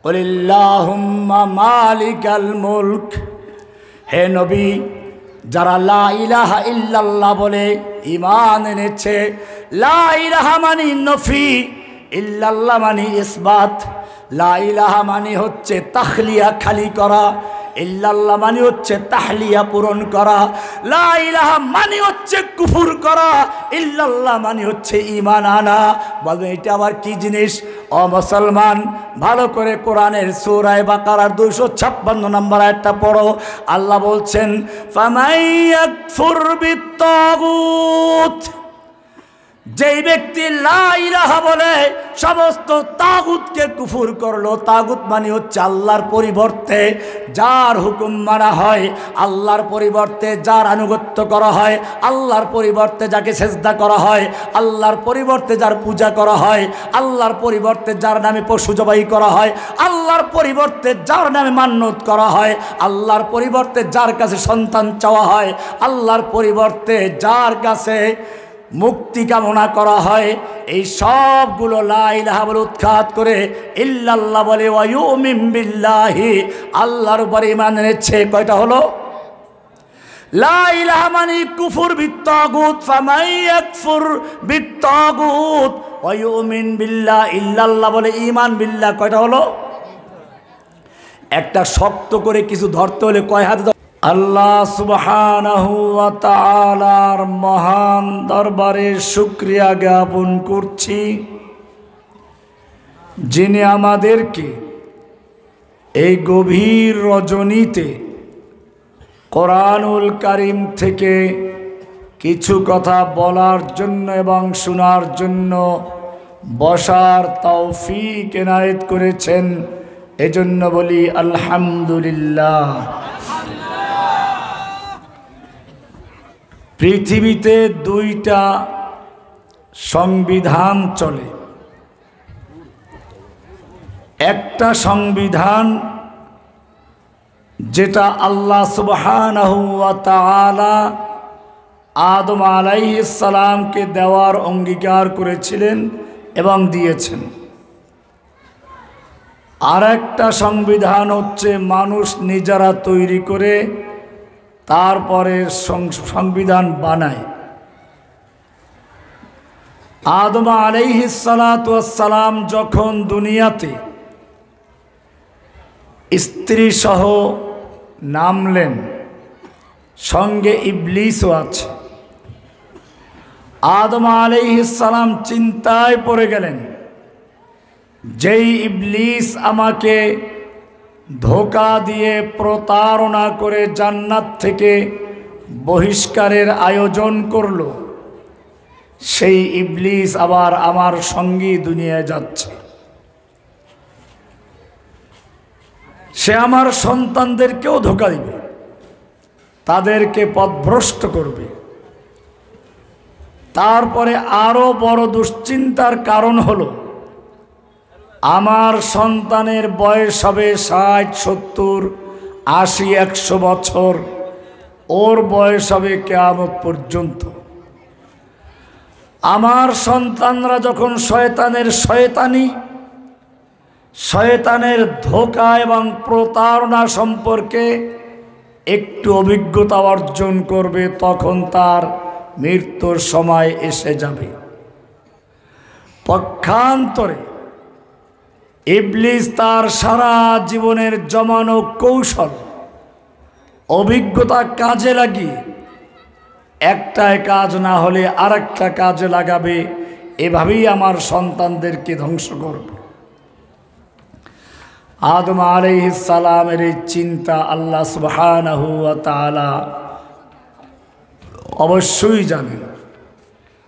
কুলিল্লাহুম্মা মালিকাল মুলক, হে নবী যারা লা ইলাহা ইল্লাল্লাহ বলে ঈমান এনেছে, লা ইলাহা মানে নফি, ইল্লাল্লাহ মানে ইসবাত। লা ইলাহা মানে হচ্ছে তাখলিয়া, খালি করা, ইল্লাল্লাহ মানে হচ্ছে তাহলিয়া, পূরণ করা। লা ইলাহা মানে হচ্ছে কুফর করা, ইল্লাল্লাহ মানে হচ্ছে ঈমান আনা। বলবেন এটা আবার কি জিনিস? ও মুসলমান, ভালো করে কোরআনের সূরা বাকারার 256 নম্বর আয়াতটা পড়ো। আল্লাহ বলছেন ফামাই ইয়াকফুর বিত্তাগুত, যেই ব্যক্তি লা ইলাহা বলে সমস্ত তাগুতকে কুফর করলো। তাগুত মানে হচ্ছে আল্লাহর পরিবর্তে যার হুকুম মানা হয়, আল্লাহর পরিবর্তে যার আনুগত্য করা হয়, আল্লাহর পরিবর্তে যাকে সেজদা করা হয়, আল্লাহর পরিবর্তে যার পূজা করা হয়, আল্লাহর পরিবর্তে যার নামে পশু জবাই করা হয়, আল্লাহর পরিবর্তে যার নামে মান্যত করা হয়, আল্লাহর পরিবর্তে যার কাছে সন্তান চাওয়া হয়, আল্লাহর পরিবর্তে যার কাছে মুক্তি কামনা করা হয়, এই সবগুলো লা ইলাহা বলে উৎখাত করে ইল্লাল্লাহ বলে ওয়া ইউমিন বিল্লাহি, আল্লাহর উপর ঈমান এনেছে। কয়টা হলো? লা ইলাহা মানে কুফর বিত্তাগুত, ফামান ইয়াকফুর বিত্তাগুত ওয়া ইউমিন বিল্লাহ, ইল্লাল্লাহ বলে ঈমান বিল্লাহ। কয়টা হলো? একটা শক্ত করে কিছু ধরতে হলে কয় হাত? আল্লাহ সুবহানাহু ওয়া তাআলার মহান দরবারে শুকরিয়া জ্ঞাপন করছি, যিনি আমাদেরকে এই গভীর রজনীতে কোরআনুল কারীম থেকে কিছু কথা বলার জন্য এবং শোনার জন্য বসার তৌফিক এনায়েত করেছেন। এজন্য বলি আলহামদুলিল্লাহ। পৃথিবীতে দুইটা সংবিধান চলে। একটা সংবিধান যেটা আল্লাহ সুবহানাহু ওয়া তাআলা আদম আলাইহিস সালামকে দেওয়ার অঙ্গীকার করেছিলেন এবং দিয়েছেন। আর একটা সংবিধান হচ্ছে মানুষ নিজেরা তৈরি করে তারপরে সংবিধান বানায়। আদম আলাইহিস সালাতু ওয়াস সালাম যখন দুনিয়াতে স্ত্রী সহ নামলেন, সঙ্গে ইবলিসও আছে। আদম আলাইহিস সালাম চিন্তায় পড়ে গেলেন, যেই ইবলিস আমাকে ধোঁকা দিয়ে প্রতারণা করে জান্নাত থেকে বহিষ্কারের আয়োজন করলো, সেই ইবলিস আবার আমার সঙ্গী দুনিয়ায় যাচ্ছে। সে আমার সন্তানদেরকেও ধোঁকা দিবে, তাদেরকে পথভ্রষ্ট করবে। তারপরে আরো বড় দুশ্চিন্তার কারণ হলো, আমার সন্তানের বয়স হবে 60, 70, 80, 100 বছর, ওর বয়স হবে কিয়ামত পর্যন্ত। আমার সন্তানরা যখন শয়তানের ধোঁকা এবং প্রতারণা সম্পর্কে একটু অভিজ্ঞতা অর্জন করবে, তখন তার মৃত্যুর সময় এসে যাবে। পক্ষান্তরে ইবলিস তার সারা জীবনের জমানো কৌশল, অভিজ্ঞতা কাজে লাগিয়ে একটায় কাজ না হলে আরেকটা কাজে লাগাবে, এভাবেই আমার সন্তানদেরকে ধ্বংস করবে। আদম আলাইহিস সালামের এই চিন্তা আল্লাহ সুবহানাহু ওয়া তাআলা অবশ্যই জানেন।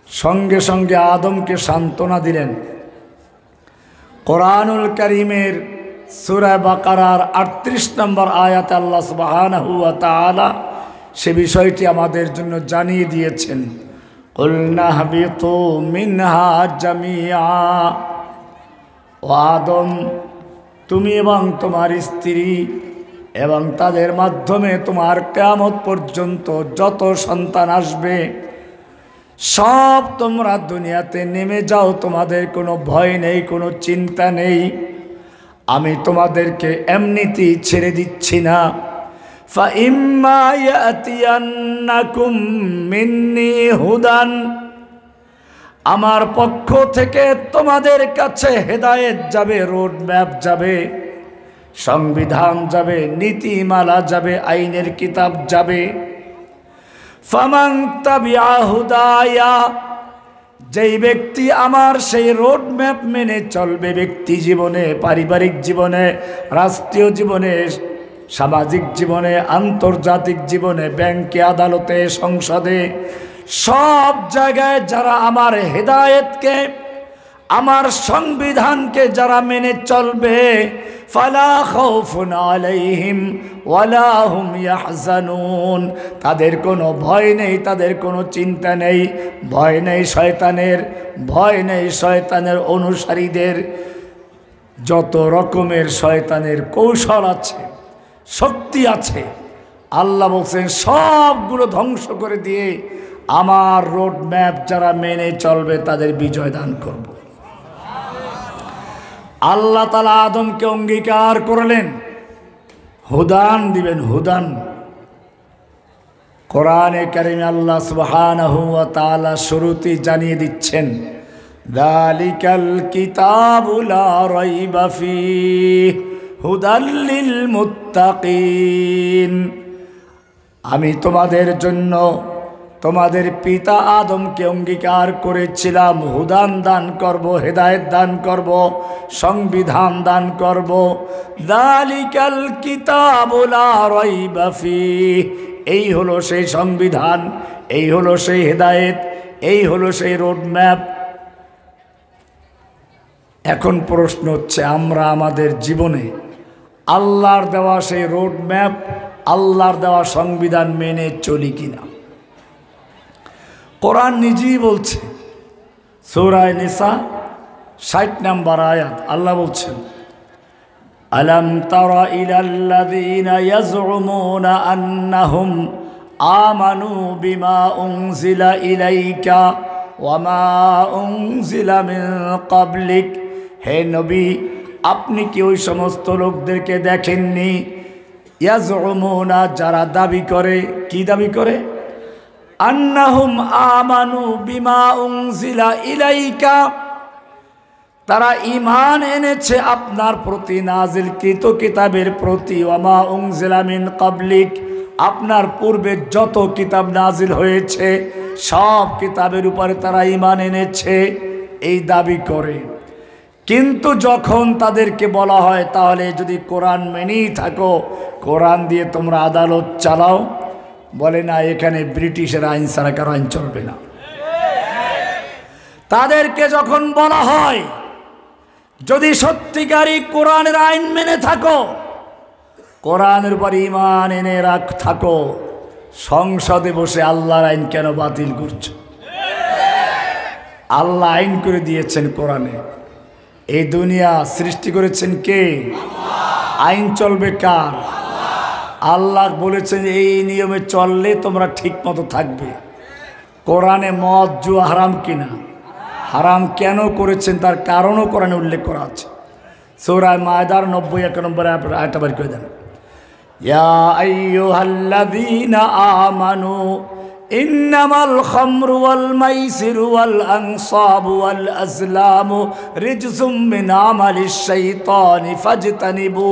সঙ্গে সঙ্গে আদমকে সান্ত্বনা দিলেন। কোরআনুল কারীমের সূরা বাকারার 38 নম্বর আয়াতে আল্লাহ সুবহানাহু ওয়া তাআলা সে বিষয়টি আমাদের জন্য জানিয়ে দিয়েছেন। কুলনা হাবিতু মিনহা জামিআ, ও আদম, তুমি এবং তোমার স্ত্রী এবং তাদের মাধ্যমে তোমার কিয়ামত পর্যন্ত যত সন্তান আসবে সব তোমরা দুনিয়াতে নেমে যাও, তোমাদের কোনো ভয় নেই, কোনো চিন্তা নেই। আমি তোমাদেরকে এমনিতেই ছেড়ে দিচ্ছি না। ফাইম্মা ইয়াতিয়ান্নাকুম মিন্নি হুদান, আমার পক্ষ থেকে তোমাদের কাছে হেদায়েত যাবে, রোড ম্যাপ যাবে, সংবিধান যাবে, নীতিমালা যাবে, আইনের কিতাব যাবে। ফামান তাবিআ হুদায়া, যেই ব্যক্তি আমার সেই রোড ম্যাপ মেনে চলবে, ব্যক্তি জীবনে, পারিবারিক জীবনে, রাষ্ট্রীয় জীবনে, সামাজিক জীবনে, আন্তর্জাতিক জীবনে, ব্যাংকে, আদালতে, সংসদে, সব জায়গায় যারা আমার হেদায়েতকে, আমার সংবিধানকে যারা মেনে চলবে, ফালা খাউফুন আলাইহিম ওয়ালা হুম ইয়াহজানুন, তাদের কোনো ভয় নেই, তাদের কোনো চিন্তা নেই। ভয় নেই শয়তানের, ভয় নেই শয়তানের অনুসারীদের। যত রকমের শয়তানের কৌশল আছে, শক্তি আছে, আল্লাহ বলছেন সবগুলো ধ্বংস করে দিয়ে আমার রোড ম্যাপ যারা মেনে চলবে তাদের বিজয় দান করব। আল্লাহ তাআলা আদমকে অঙ্গীকার করলেন হুদান দিবেন, হুদান। কোরআনে কারিমে আল্লাহ সুবহানাহু ওয়া তাআলা শুরুতেই জানিয়ে দিচ্ছেন, যালিকাল কিতাবু লা রাইবা ফীহি হুদাল লিল মুত্তাকিন। আমি তোমাদের জন্য তোমাদের পিতা আদমকে অঙ্গীকার করেছিলাম হুদান দান করব, হেদায়েত দান করব, সংবিধান দান করব। যালিকাল কিতাবু লা রাইবা ফীহি, এই হলো সেই সংবিধান, এই হলো সেই হেদায়েত, এই হলো সেই রোড ম্যাপ। এখন প্রশ্ন হচ্ছে, আমরা আমাদের জীবনে আল্লাহর দেওয়া সেই রোড ম্যাপ, আল্লাহর দেওয়া সংবিধান মেনে চলি কিনা? কোরআন নিজেই বলছে, সূরা নিসা 60 নম্বর আয়াত, আল্লাহ বলছেন, আলাম তারা ইলাল্লাযীনা ইয়াজউমুনা আন্নাহুম আমানু বিমা উনজিলা ইলাইকা ওয়া মা উনজিলা মিন ক্বাবলিক। হে নবী, আপনি কি ওই সমস্ত লোকদেরকে দেখেননি? ইয়াজউমুনা, যারা দাবি করে, কি দাবি করে? আন্নাহুম আমানু বিমা উনজিলা ইলাইকা, তারা ঈমান এনেছে আপনার প্রতি নাজিলকৃত কিতাবের প্রতি। ওয়া মা উনজিলা মিন ক্বাবলিক, আপনার পূর্বে যত কিতাব নাজিল হয়েছে সব কিতাবের উপরে তারা ঈমান এনেছে, এই দাবি করে। কিন্তু যখন তাদেরকে বলা হয় তাহলে যদি কোরআন মেনেই থাকো, কোরআন দিয়ে তোমরা আদালত চালাও, বলে না, এখানে ব্রিটিশের আইন ছাড়া কারো আইন চলবে না। তাদেরকে যখন বলা হয় যদি সত্যিকারই কোরআনের আইন মেনে থাকো, কোরআনের উপর ঈমান এনে থাকো, সংসদে বসে আল্লাহর আইন কেন বাতিল করছো? আল্লাহ আইন করে দিয়েছেন কোরআনে। এই দুনিয়া সৃষ্টি করেছেন কে? আইন চলবে কার? আল্লাহ বলেছেন এই নিয়মে চললে তোমরা ঠিক মতো থাকবে। কোরআনে মদ জুয়া হারাম কিনা? হারাম কেন করেছেন তার কারণও কোরআনে উল্লেখ করা আছে। সূরা মায়দার 90-91 নম্বর আয়াতটা বের করে দেন। ইয়া আইয়ুহাল্লাযীনা আমানু ইন্নামাল খামরু ওয়াল মাইসিরু ওয়াল আনসাবু ওয়াল আজলামু রিজসুম মিন আমালিশ শাইতানি ফাজতানিবু।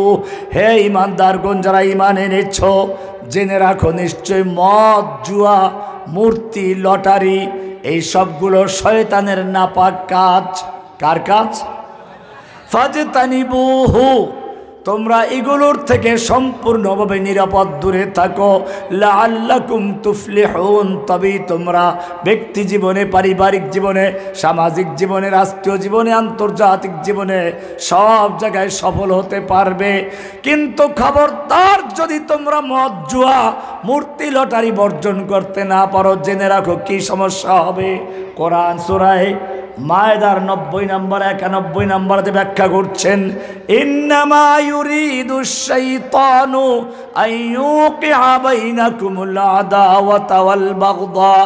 হে ঈমানদারগণ, যারা ঈমান এনেছো, জেনে রাখো নিশ্চয় মদ, জুয়া, মূর্তি, লটারি, এই সবগুলো শয়তানের নাপাক কাজ। কার কাজ? ফাজতানিবুহু, তোমরা এগুলোর থেকে সম্পূর্ণভাবে নিরাপদ দূরে থাকো। লাআল্লাকুম তুফলিহুন, তবেই তোমরা ব্যক্তি জীবনে, পারিবারিক জীবনে, সামাজিক জীবনে, রাষ্ট্রীয় জীবনে, আন্তর্জাতিক জীবনে সব জায়গায় সফল হতে পারবে। কিন্তু খবরদার, যদি তোমরা মদ, জুয়া, মূর্তি, লটারি বর্জন করতে না পারো, জেনে রাখো কি সমস্যা হবে। কোরআন সূরা মায়দার 90 নম্বর 91 নম্বরে ব্যাখ্যা করছেন, ইন্নামা ইউরিদুশ শাইতানু আইয়ুকিআ বাইনাকুমুল আদাওয়াতা ওয়াল বাগদা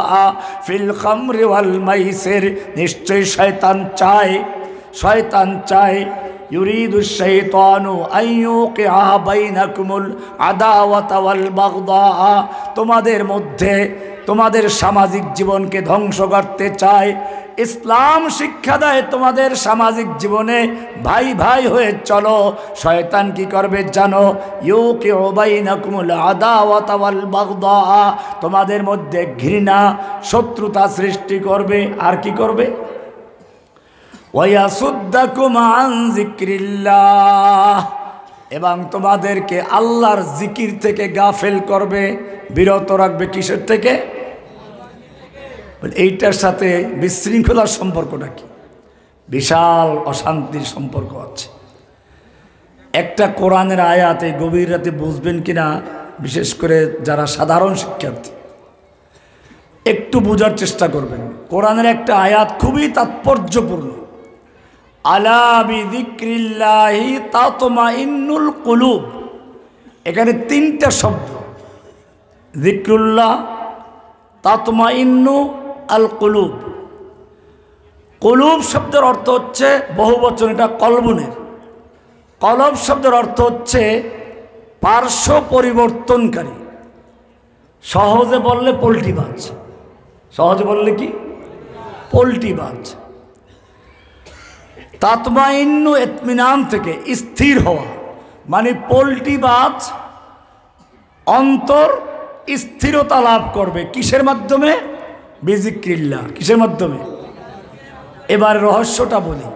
ফিল খামরি ওয়াল মাইসির। নিশ্চয় শয়তান চায় ইউরিদুশ শাইতানু আইয়ুকিআ বাইনাকুমুল আদাওয়াতা ওয়াল বাগদা, তোমাদের মধ্যে তোমাদের সামাজিক জীবনকে ধ্বংস করতে চায়। ইসলাম শিক্ষা দেয় তোমাদের সামাজিক জীবনে ভাই ভাই হয়ে চলো। শয়তান কি করবে জানো? ইউকিউ বাইনাকুমুল আদাওয়াতা ওয়াল বাগদা, তোমাদের মধ্যে ঘৃণা শত্রুতা সৃষ্টি করবে। আর কি করবে? ওয়ায়াসুদ্দাকুম আন যিকরিল্লাহ, এবং তোমাদেরকে আল্লাহর জিকির থেকে গাফেল করবে, বিরত রাখবে। কিসের থেকে? এইটার সাথে বিশৃঙ্খলার সম্পর্কটা কি? বিশাল অশান্তির সম্পর্ক আছে। একটা কোরআনের আয়াত এই গভীর রাতে বুঝবেন কিনা, বিশেষ করে যারা সাধারণ শিক্ষার্থী একটু বোঝার চেষ্টা করবেন। কোরআনের একটা আয়াত খুবই তাৎপর্যপূর্ণ। আলা বিযিক্রিল্লাহি তাতমাইন্নুল কুলুব, এখানে তিনটা শব্দ, যিকরুল্লাহ, তাতমাইন্নু, আল কুলুব। কুলুব শব্দের অর্থ হচ্ছে বহুবচন, এটা কলবুনের। কলব শব্দের অর্থ হচ্ছে পার্শ্ব পরিবর্তনকারী। সহজে বললে পোল্ট্রিবাজ। সহজে বললে কি? পোল্ট্রিবাজ। তাতমাইন্নু ইতমিনান থেকে স্থির হওয়া, মানে পোল্ট্রিবাজ অন্তর স্থিরতা লাভ করবে। কিসের মাধ্যমে? বিযিক্রিল্লাহ। কিসের মাধ্যমে? এবার রহস্যটা বলি।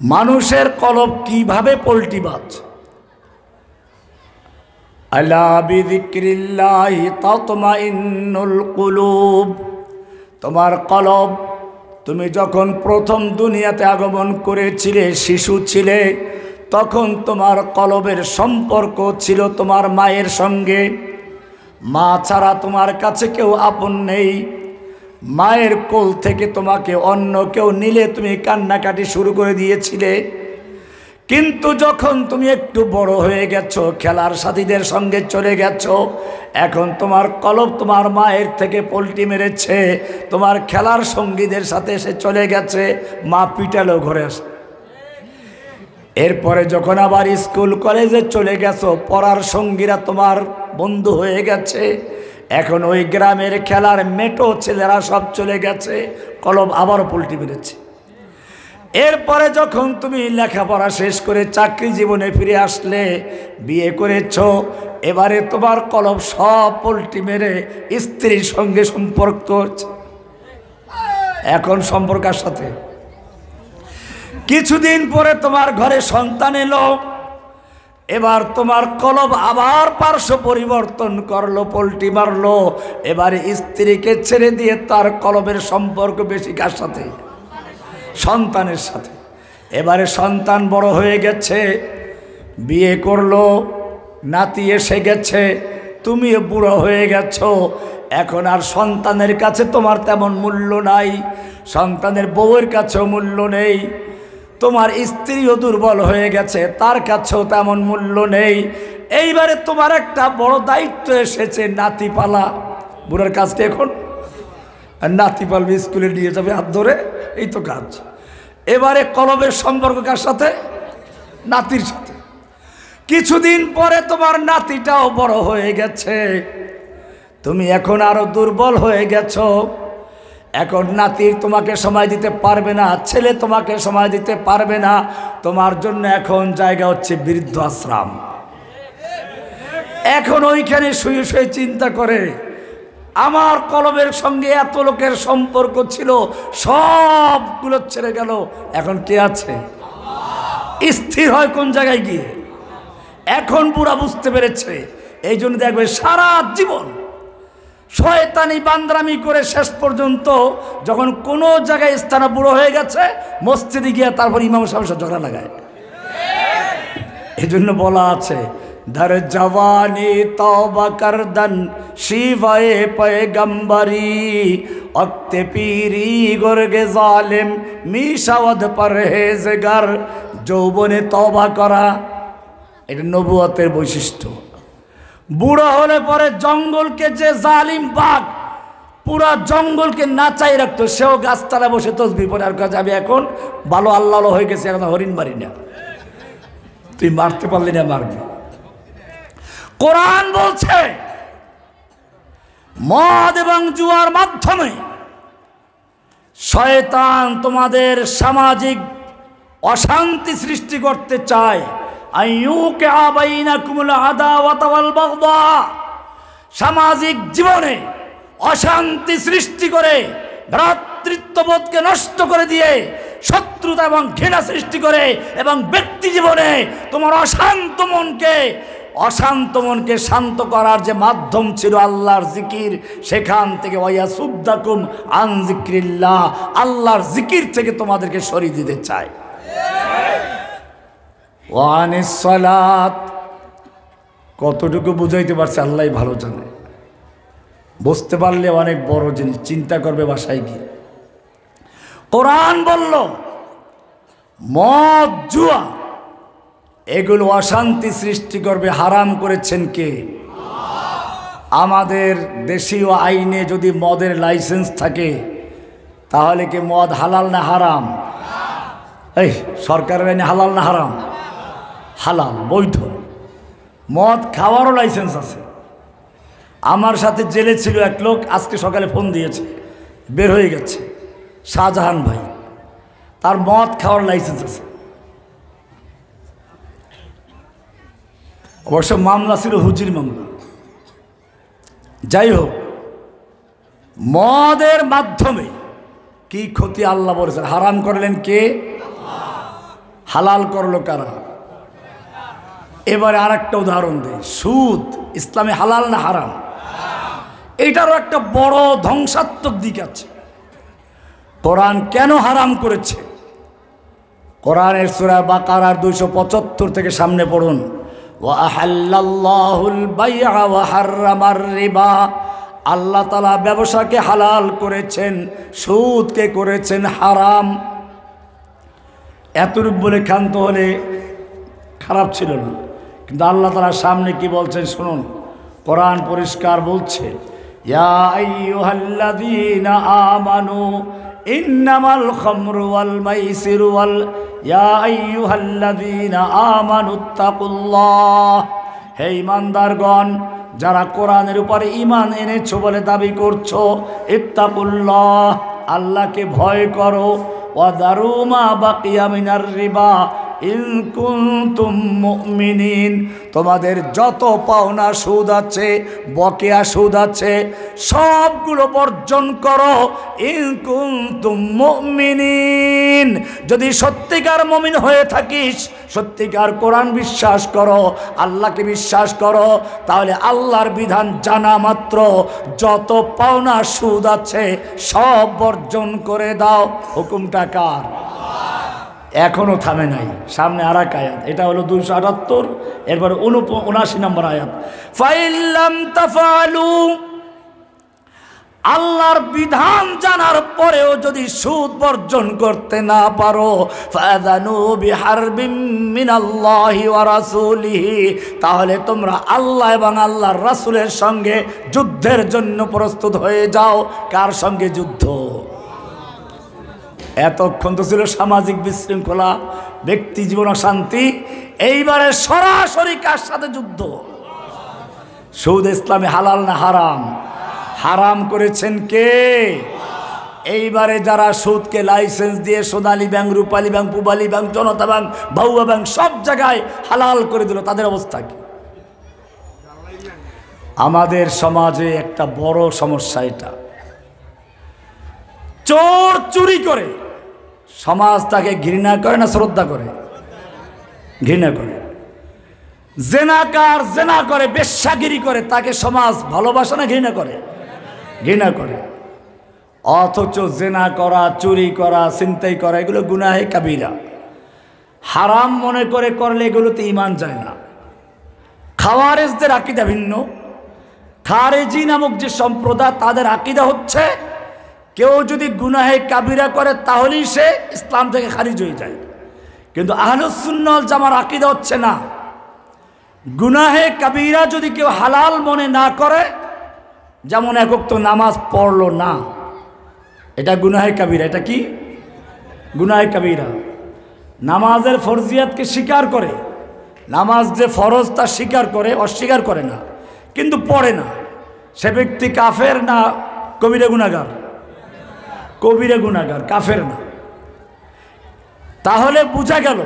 মানুষের কলব কিভাবে পোল্ট্রিবাজ? আলা বিযিক্রিল্লাহি তাতমাইন্নুল কুলুব, তোমার কলব, তুমি যখন প্রথম দুনিয়াতে আগমন করেছিলে, শিশু ছিলে, তখন তোমার কলবের সম্পর্ক ছিল তোমার মায়ের সঙ্গে। মা ছাড়া তোমার কাছে কেউ আপন নেই। মায়ের কোল থেকে তোমাকে অন্য কেউ নিলে তুমি কান্নাকাটি শুরু করে দিয়েছিলে। কিন্তু যখন তুমি একটু বড় হয়ে গেছো, খেলার সাথীদের সঙ্গে চলে গেছো, এখন তোমার কলব তোমার মায়ের থেকে পল্টি মেরেছে, তোমার খেলার সঙ্গীদের সাথে এসে চলে গেছে। মা পিটালো, ঘরে আসে। এরপরে যখন আবার স্কুল কলেজে চলে গেছো, পড়ার সঙ্গীরা তোমার বন্ধু হয়ে গেছে। এখন ওই গ্রামের খেলার মেটো ছেলেরা সব চলে গেছে, কলব আবারও পল্টি মেরেছে। এরপরে যখন তুমি লেখাপড়া শেষ করে চাকরি জীবনে ফিরে আসলে, বিয়ে করেছো, এবারে তোমার কলব সব পল্টি মেরে স্ত্রীর সঙ্গে সম্পর্ক করছে। এখন সম্পর্কের সাথে কিছুদিন পরে তোমার ঘরে সন্তান এলো, এবার তোমার কলব আবার পার্শ্ব পরিবর্তন করলো, পল্টি মারলো। এবারে স্ত্রীকে ছেড়ে দিয়ে তার কলবের সম্পর্ক বেশি কার সাথে? সন্তানের সাথে। এবারে সন্তান বড় হয়ে গেছে, বিয়ে করলো, নাতি এসে গেছে, তুমিও বুড়ো হয়ে গেছো। এখন আর সন্তানের কাছে তোমার তেমন মূল্য নাই, সন্তানের বউয়ের কাছেও মূল্য নেই, তোমার স্ত্রীও দুর্বল হয়ে গেছে, তার কাছেও তেমন মূল্য নেই। এইবারে তোমার একটা বড় দায়িত্ব এসেছে, নাতি পালা। বুড়ার কাজটা এখন নাতি পালবে, স্কুলে নিয়ে যাবে হাত ধরে, এই তো কাজ। এবারে কলবের সম্পর্ক কার সাথে? নাতির সাথে। কিছুদিন পরে তোমার নাতিটাও বড় হয়ে গেছে, তুমি এখন আরো দুর্বল হয়ে গেছো। এখন নাতির তোমাকে সময় দিতে পারবে না, ছেলে তোমাকে সময় দিতে পারবে না। তোমার জন্য এখন জায়গা হচ্ছে বৃদ্ধ আশ্রম। এখন ওইখানে শুয়ে শুয়ে চিন্তা করে, আমার কলবের সঙ্গে এত লোকের সম্পর্ক ছিল, সবগুলো ছেড়ে গেল, এখন কে আছে? স্থির হয় কোন জায়গায় গিয়ে? এখন বুড়া বুঝতে পেরেছে। এই জন্য দেখবে সারা জীবন শয়তানি বান্দ্রামি করে শেষ পর্যন্ত যখন কোনো জায়গায় স্থানে বুড়ো হয়ে গেছে, মসজিদে গিয়ে তারপর ইমাম সাহেবের সাথে ঝগড়া লাগায়। এই জন্য বলা আছে, দর জওয়ানি তওবা করদন শিবায়ে পয়গম্বরি, অক্তে পীরি গর্গে জালিম মিশাওয়াদ পরহেজগার। যৌবনে তওবা করা, এটা নবুয়তের বৈশিষ্ট্য। বুড়ো হলে পরে জঙ্গলকে যে জালিম বাঘ, পুরা জঙ্গলকে নাচাই রাখতো, সেও গাছতলা বসে তসবিহ পড়ে আর কাজ আমি এখন ভালো আল্লাহ হয়ে গেছে, এখন হরিণ মারি না। তুই মারতে পারলি না, মারবি। কোরআন বলছে মদ এবং জুয়ার মাধ্যমে শয়তান তোমাদের সামাজিক অশান্তি সৃষ্টি করতে চায়। আইয়ুকা বাইনাকুমুল আদাওয়াতা ওয়াল বাগদা, সামাজিক জীবনে অশান্তি সৃষ্টি করে ভ্রাতৃত্ববোধকে নষ্ট করে দিয়ে শত্রুতা এবং ঘৃণা সৃষ্টি করে, এবং ব্যক্তি জীবনে তোমার অশান্ত মনকে শান্ত করার যে মাধ্যম ছিল আল্লাহর জিকির, সেখান থেকে ওয়ায়াসুদ্দাকুম আন যিকরিল্লাহ, আল্লাহর জিকির থেকে তোমাদেরকে সরিয়ে দিতে চায়। ওয়া আনিস সালাত, কতটুকু বুঝাইতে পারছে আল্লাহই ভালো জানে। বুঝতে পারলে অনেক বড় জিনিস, চিন্তা করবে বাসায় গিয়ে। কোরআন বলল মদ জুয়া এগুলো অশান্তি সৃষ্টি করবে, হারাম করেছেন কে? আমাদের দেশীয় আইনে যদি মদের লাইসেন্স থাকে তাহলে কি মদ হালাল না হারাম? এই সরকারের আইনে হালাল না হারাম? হালাল, বৈধ। মদ খাওয়ারও লাইসেন্স আছে। আমার সাথে জেলে ছিল এক লোক, আজকে সকালে ফোন দিয়েছে, বের হয়ে গেছে, শাহজাহান ভাই, তার মদ খাওয়ার লাইসেন্স আছে। অবশ্য মামলা ছিল হুজির মামলা। যাই হোক, মদের মাধ্যমে কি ক্ষতি আল্লাহ বলেছেন, হারাম করলেন কে? হালাল করলো কারা? এবারে আর একটা উদাহরণ দেয়, সুদ ইসলামে হালাল না হারাম? এইটারও একটা বড় ধ্বংসাত্মক দিক আছে। কোরআন কেন হারাম করেছে? কোরআনের সূরা বাকারার 275 থেকে সামনে পড়ুন। ওয়া আহাল্লাল্লাহুল বাই'a ওয়া হাররামার রিবা, আল্লাহ তাআলা ব্যবসাকে হালাল করেছেন, সুদকে করেছেন হারাম। এতটুকু বলে ক্ষান্ত হলে খারাপ ছিল না, কিন্তু আল্লাহ তাআলা সামনে কি বলছেন শুনুন। কোরআন পরিষ্কার বলছে, ইয়া আইয়ুহাল্লাযীনা আমানু ইন্নামাল খামরু ওয়াল মাইসিরু ওয়াল ইয়া আইয়ুহাল্লাযীনা আমানুত্তাকুল্লাহ, হে ঈমানদারগণ, যারা কোরআনের উপরে ঈমান এনেছো বলে দাবি করছো, ইত্তাকুল্লাহ, আল্লাহকে ভয় করো, ওয়া দারু মা বাকিয়া মিনার রিবা ইন কুনতুম মুমিনিন, তোমাদের যত পাওনা সুদ আছে, বকেয়া সুদ আছে, সবগুলো বর্জন করো। ইন কুনতুম মুমিনিন, যদি সত্যিকার মুমিন হয়ে থাকিস, সত্যিকার কোরআন বিশ্বাস করো, আল্লাহকে বিশ্বাস করো, তাহলে আল্লাহর বিধান জানা মাত্র যত পাওনা সুদ আছে সব বর্জন করে দাও। হুকুমটা কার? এখনো থামে নাই, সামনে আর এক আয়াত, এটা হলো 278, এরপর 79 নম্বর আয়াত। ফাইল্লাম তাফালু, আল্লাহর বিধান জানার পরেও যদি সুদ বর্জন করতে না পারো, ফাযানু বিহারবিম মিনাল্লাহি ওয়া রাসূলিহি, তাহলে তোমরা আল্লাহ এবং আল্লাহর রাসূলের সঙ্গে যুদ্ধের জন্য প্রস্তুত হয়ে যাও। কার সঙ্গে যুদ্ধ? এতক্ষণ তো ছিল সামাজিক বিশৃঙ্খলা, ব্যক্তি জীবন অশান্তি, এইবারে সরাসরি কার সাথে যুদ্ধ? সুদ ইসলামে হালাল না হারাম? হারাম করেছেন কে? এইবারে যারা সুদকে লাইসেন্স দিয়ে সোনালী ব্যাংক, রূপালী ব্যাংক, পূবালী ব্যাংক, জনতা ব্যাংক, বাউয়া ব্যাংক সব জায়গায় হালাল করে দিল, তাদের অবস্থা কি? আমাদের সমাজে একটা বড় সমস্যা এটা। চোর চুরি করে, সমাজ তাকে ঘৃণা করে না শ্রদ্ধা করে? ঘৃণা করে। জেনাকার জেনা করে, বেশ্যাগিরি করে, তাকে সমাজ ভালোবাসে না ঘৃণা করে? ঘৃণা করে। অথচ জেনা করা, চুরি করা, ছিনতাই করা এগুলো গুনাহে কাবিরা, হারাম মনে করে করলে এগুলোতে ঈমান যায় না। খাওয়ারেজদের আকীদা ভিন্ন। খারেজি নামক যে সম্প্রদায়, তাদের আকীদা হচ্ছে কেউ যদি গুনাহে কাবিরা করে তাহলেই সে ইসলাম থেকে খারিজ হয়ে যায়। কিন্তু আহলুস সুন্নাহ ওয়াল জামার আকীদা হচ্ছে না, গুনাহে কাবিরা যদি কেউ হালাল মনে না করে যেমন একক তো নামাজ পড়লো না, এটা গুনাহে কাবিরা। এটা কি গুনাহে কাবিরা? নামাজের ফরজিয়াতকে স্বীকার করে, নামাজ যে ফরজ তা স্বীকার করে, অস্বীকার করে না, কিন্তু পড়ে না, সে ব্যক্তি কাফের না কবিরা গুনাহগার? কবিরা গুনাহগার, কাফের না। তাহলে বোঝা গেল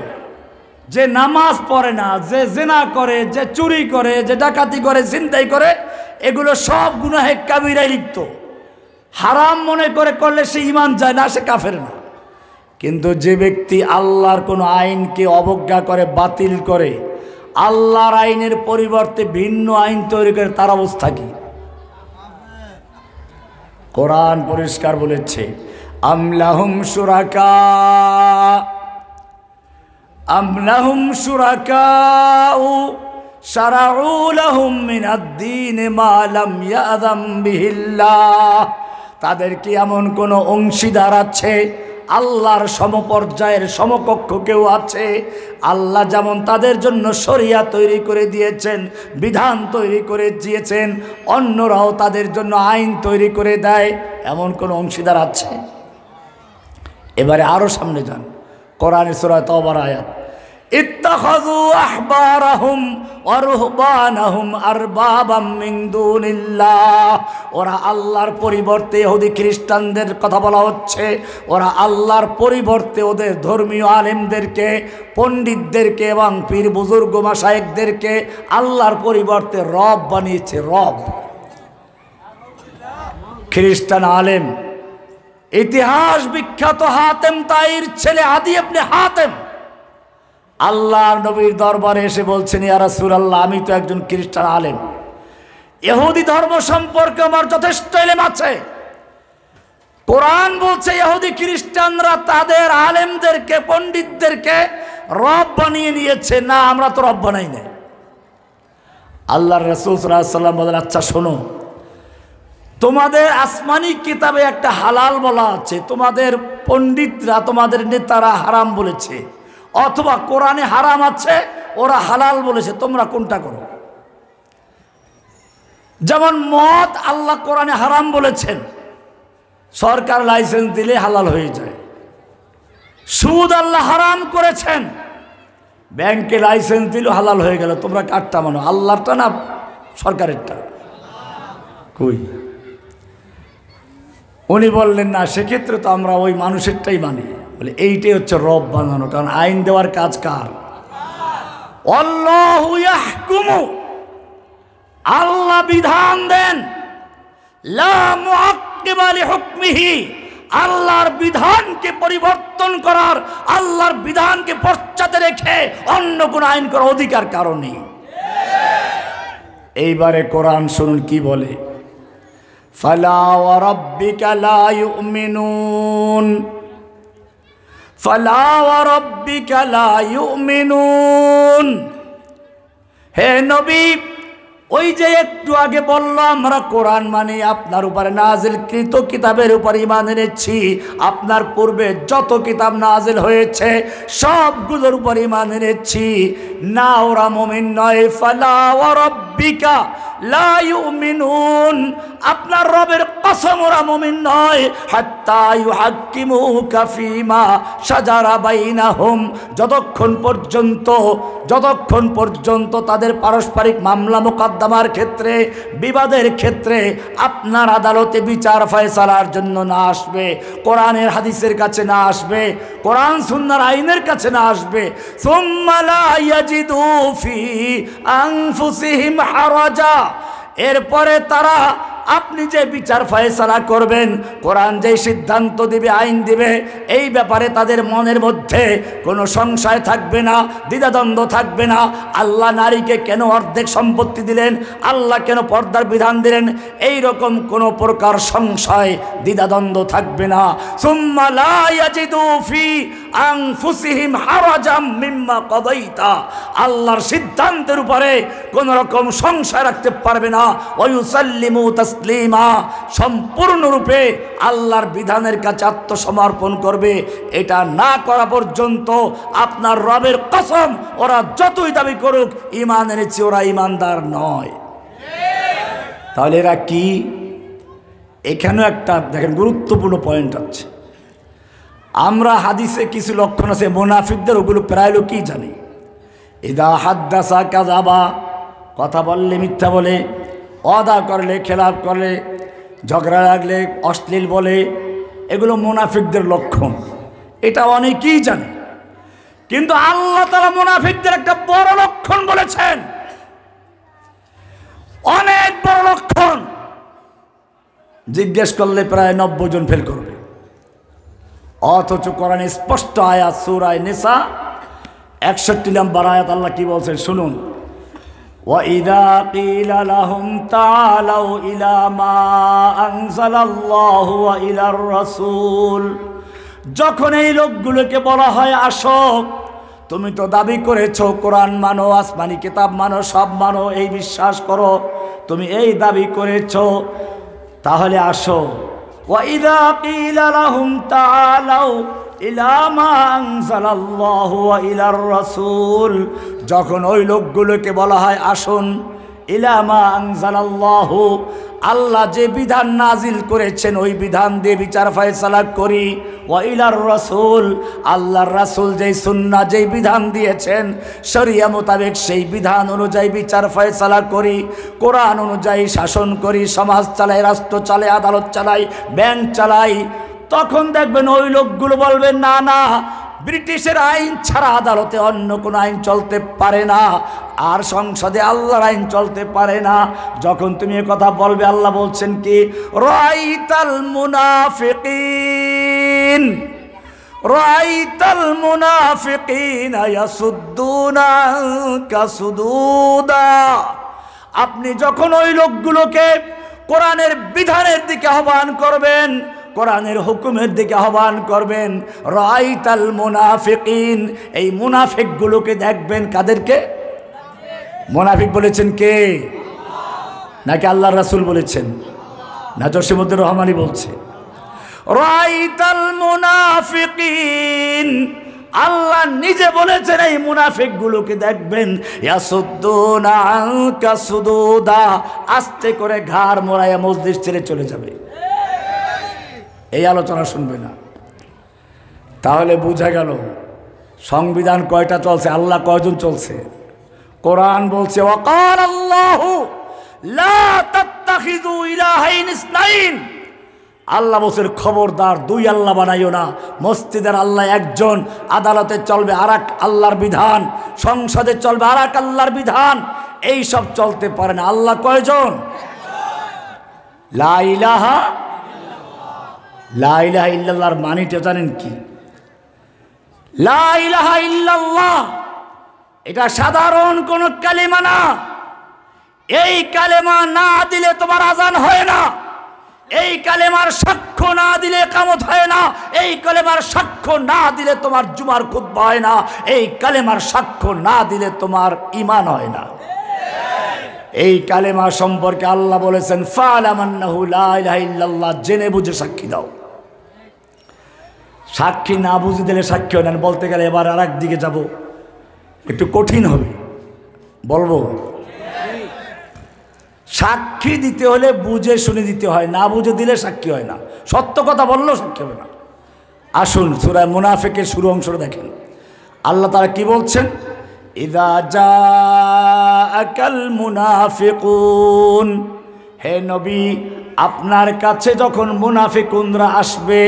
যে নামাজ পড়ে না, যে জিনা করে, যে চুরি করে, যে ডাকাতি করে, ছিনতাই করে, এগুলো সব গুনাহে কাবিরায় লিপ্ত। হারাম মনে করে করলে সে ঈমান যায় না, সে কাফের না। কিন্তু যে ব্যক্তি আল্লাহর কোনো আইনকে অবজ্ঞা করে, বাতিল করে, আল্লাহর আইনের পরিবর্তে ভিন্ন আইন তৈরি করে, তার অবস্থা কি? কোরআন পরিষ্কার বলেছে, আমলাহুম শুরাকা শারাউ লাহুম মিনাদ-দীন মা লাম ইয়াযাম বিহিল্লাহ। তাদের কি এমন কোন অংশীদার আছে? আল্লাহর সমপর্যায়ের সমকক্ষ কেউ আছে? আল্লাহ যেমন তাদের জন্য শরিয়া তৈরি করে দিয়েছেন, বিধান তৈরি করে দিয়েছেন, অন্যরাও তাদের জন্য আইন তৈরি করে দেয়, এমন কোন অংশীদার আছে? এবারে আরো সামনে যান, কোরআনের সূরা তাওবার আয়াত, ইত্তাখাযু আহবারাহুম ওয়া রুহবানাহুম আরবাবাম মিন দুনিল্লাহ। ওরা আল্লাহর পরিবর্তে, ইহুদি খ্রিস্টানদের কথা বলা হচ্ছে, ওরা আল্লাহর পরিবর্তে ওদের ধর্মীয় আলেমদেরকে, পণ্ডিতদেরকে এবং পীর বুজুর্গ মাশায়েখদেরকে আল্লাহর পরিবর্তে রব বানিয়েছে। রব, খ্রিস্টান আলেম, ইতিহাস বিখ্যাত হাতেম তাইর ছেলে আদি ইবনে হাতেম আল্লাহর নবীর দরবারে এসে বলছেন, ইয়া রাসূলুল্লাহ, আমি তো একজন খ্রিস্টান আলেম, ইহুদি ধর্ম সম্পর্কে আমার যথেষ্ট ইলম আছে। কোরআন বলছে ইহুদি খ্রিস্টানরা তাদের আলেমদেরকে, পণ্ডিতদেরকে রব বানিয়ে নিয়েছে। না, আমরা তো রব বানাই নাই। আল্লাহর রাসূল সাল্লাল্লাহু আলাইহি ওয়াসাল্লাম বলেন, আচ্ছা শোনো, তোমাদের আসমানি কিতাবে একটা হালাল বলা আছে, তোমাদের পণ্ডিতরা, তোমাদের নেতারা হারাম বলেছে, অথবা কোরআনে হারাম আছে, ওরা হালাল বলেছে, তোমরা কোনটা করো? যেমন মদ আল্লাহ কোরআনে হারাম বলেছেন, সরকার লাইসেন্স দিলে হালাল হয়ে যায়। সুদ আল্লাহ হারাম করেছেন, ব্যাংকে লাইসেন্স দিল হালাল হয়ে গেল। তোমরা কারটা মানো, আল্লাহরটা না সরকারেরটা? কই? উনি বললেন, না, সেক্ষেত্রে তো আমরা ওই মানুষেরটাই মানি। বলে এইটাই হচ্ছে রব বানানো, কারণ আইন দেওয়ার কাজ কার? আল্লাহু ইয়াহকুমু, আল্লাহ বিধান দেন, লা মুআক্কিবা লিহুকমিহি, আল্লাহর বিধানকে পরিবর্তন করার, আল্লাহর বিধানকে পশ্চাতে রেখে অন্য কোন আইন করার অধিকার কারো নেই। এইবারে কোরআন শুনুন কি বলে, ফালা ওয়া রাব্বিকা লা ইউমিনুন, ফালা ওয়া রাব্বিকা লা ইউমিনুন। হে নবী, ওই যে একটু আগে বললো আমরা কোরআন মানে আপনার উপরে নাজিলকৃত কিতাবের উপর ঈমান এনেছি, আপনার পূর্বে যত কিতাব নাজিল হয়েছে সবগুলোর উপর ঈমান এনেছি, না ওরা মুমিন নয়। ফালা ওয়া রাব্বিকা লা ইউমিনুন, আপনার রবের কসম ওরা মুমিন নয়। হাত্তা ইউহাক্কিমুকা ফীমা শাজারা বাইনাহুম, যতক্ষণ পর্যন্ত তাদের পারস্পরিক মামলা মোকদ্দমার ক্ষেত্রে, বিবাদের ক্ষেত্রে আপনার আদালতে বিচার ফয়সালার জন্য না আসবে, কোরআনের হাদিসের কাছে না আসবে, কোরআন সুন্নাহর আইনের কাছে না আসবে, সুম্মা লা ইয়াজিদু ফি আনফুসিহিম হারাজা, এরপরে তারা আপনি যে বিচার ফয়সালা করবেন, কোরআন যে সিদ্ধান্ত দিবে, আইন দিবে, এই ব্যাপারে তাদের মনের মধ্যে কোনো সংশয় থাকবে না, দ্বিধাদ্বন্দ্ব থাকবে না। আল্লাহ নারীকে কেন অর্ধেক সম্পত্তি দিলেন, আল্লাহ কেন পর্দার বিধান দিলেন, এই রকম কোনো প্রকার সংশয়, দ্বিধাদ্বন্দ্ব থাকবে না। সুম্মা লা ইয়াজিদু ফি আনফুসিহিম হারাজাম মিম্মা কাদাইতা, আল্লাহর সিদ্ধান্তের উপরে কোনো রকম সংশয় রাখতে পারবে না। ওয়া ইউসাল্লিমু তাসলিমা, সম্পূর্ণরূপে আল্লাহর বিধানের কাছে আত্মসমর্পণ করবে। এটা না করা পর্যন্ত আপনার রবের কসম, ওরা যতই দাবি করুক ঈমান এনেছে, ওরা ঈমানদার নয়। তাহলে এরা কি? এখানেও একটা দেখেন গুরুত্বপূর্ণ পয়েন্ট আছে। আমরা হাদিসে কিছু লক্ষণ আছে মুনাফিকদের, ওগুলো প্রায় লোকই জানি। ইদা হাদ্দাসা কাযাবা, কথা বললে মিথ্যা বলে, ওয়াদা করলে খেলাপ করলে, ঝগড়া লাগলে অশ্লীল বলে, এগুলো মুনাফিকদের লক্ষণ। এটা অনেকেই জানে, কিন্তু আল্লাহ তাআলা মুনাফিকদের একটা বড় লক্ষণ বলেছেন, অনেক বড় লক্ষণ। জিজ্ঞেস করলে প্রায় 90 জন ফেল করবে, অথচ কোরআনে স্পষ্ট আয়াত সূরা নিসা 61 নম্বর আয়াত আল্লাহ কি বলছেন শুনুন। وَإِذَا قِيلَ لَهُمْ تَعَالَوْا إِلَى مَا أَنزَلَ اللَّهُ وَإِلَى الرَّسُولِ, যখন এই লোকগুলোকে বলা হয় আসো, তুমি তো দাবি করেছো কোরআন মানো, আসমানি কিতাব মানো, সব মানো, এই বিশ্বাস করো, তুমি এই দাবি করেছো, তাহলে আসো। وَإِذَا قِيلَ لَهُمْ تَعَالَوْا إِلَى مَا أَنزَلَ اللَّهُ وَإِلَى الرَّسُولِ, যখন ওই লোকগুলোকে বলা হয় আসুন, ইলা মা আনজালাল্লাহু, আল্লাহ যে বিধান নাজিল করেছেন ওই বিধান দিয়ে বিচার ফয়সালা করি, ওয়া ইলার রাসূল, আল্লাহর রাসূল যেই সুন্নাহ যেই বিধান দিয়েছেন শরিয়া মোতাবেক সেই বিধান অনুযায়ী বিচার ফয়সালা করি, কোরআন অনুযায়ী শাসন করি, সমাজ চালাই, রাষ্ট্র চালাই, আদালত চালাই, ব্যাংক চালাই, তখন দেখবেন ওই লোকগুলো বলবেন না না, ব্রিটিশের আইন ছাড়া আদালতে অন্য কোনো আইন চলতে পারে না, আর সংসদে আল্লাহর আইন চলতে পারে না। যখন তুমি এই কথা বলবে, আল্লাহ বলছেন কি, রাআইতাল মুনাফিকিন, রাআইতাল মুনাফিকিনা ইয়াসুদ্দুনা আনকা সুদুদা, আপনি যখন ওই লোকগুলোকে কোরআনের বিধানের দিকে আহ্বান করবেন, কোরআনের হুকুমের দিকে আহ্বান করবেন, রাআইতাল মুনাফিকিন, এই মুনাফিকগুলোকে দেখবেন। কাদেরকে? মুনাফিক বলেছেন কে? নাকি আল্লাহর রাসূল বলেছেন? না জসিমউদ্দিন রহমানী বলছে? রাআইতাল মুনাফিকিন, আল্লাহ নিজে বলেছেন এই মুনাফিকগুলোকে দেখবেন, ইয়াসুদ্দুনা আনকা সুদুদা, আস্তে করে ঘাড় মোড়ায়া মসজিদ ছেড়ে চলে যাবে। এই আলোচনা শুনবে না। তাহলে বোঝা গেল সংবিধান কয়টা চলছে, আল্লাহ কয়জন চলছে। কোরআন বলছে ওয়াকাল আল্লাহু লা তাত্তাখিযু ইলাহাইন ইসনাইন, আল্লাহ বলছেন খবরদার দুই আল্লাহ বানাইও না। মসজিদের আল্লাহ একজন, আদালতে চলবে আরেক আল্লাহর বিধান, সংসদে চলবে আরেক আল্লাহর বিধান, এই সব চলতে পারে না। আল্লাহ কয়জন? লা ইলাহা, লা ইলাহা ইল্লাল্লাহর মানেটা জানেন কি? লা ইলাহা ইল্লাল্লাহ এটা সাধারণ কোন কালেমা না। এই কালেমা না দিলে তোমার আজান হয় না, এই কালেমার সাক্ষ্য না দিলে ইকামত হয় না, এই কালেমার সাক্ষ্য না দিলে তোমার জুমার খুতবা হয় না, এই কালেমার সাক্ষ্য না দিলে তোমার ঈমান হয় না। এই কালেমা সম্পর্কে আল্লাহ বলেছেন ফা'লাম আন্নাহু লা ইলাহা ইল্লাল্লাহ, জেনে বুঝে সাক্ষী দাও। সাক্ষী না বুঝে দিলে সাক্ষী হয় না। বলতে গেলে এবার আর একদিকে যাব, একটু কঠিন হবে, বলবো সাক্ষী দিতে হলে বুঝে শুনে দিতে হয়, না বুঝে দিলে সাক্ষী হয় না। সত্য কথা বললেও সাক্ষী হবে না। আসুন সূরা মুনাফিকের শুরু অংশটা দেখেন। আল্লাহ তাআলা কি বলছেন? ইযা জাআকাল মুনাফিকুন, হে নবী আপনার কাছে যখন মুনাফিকুনরা আসবে,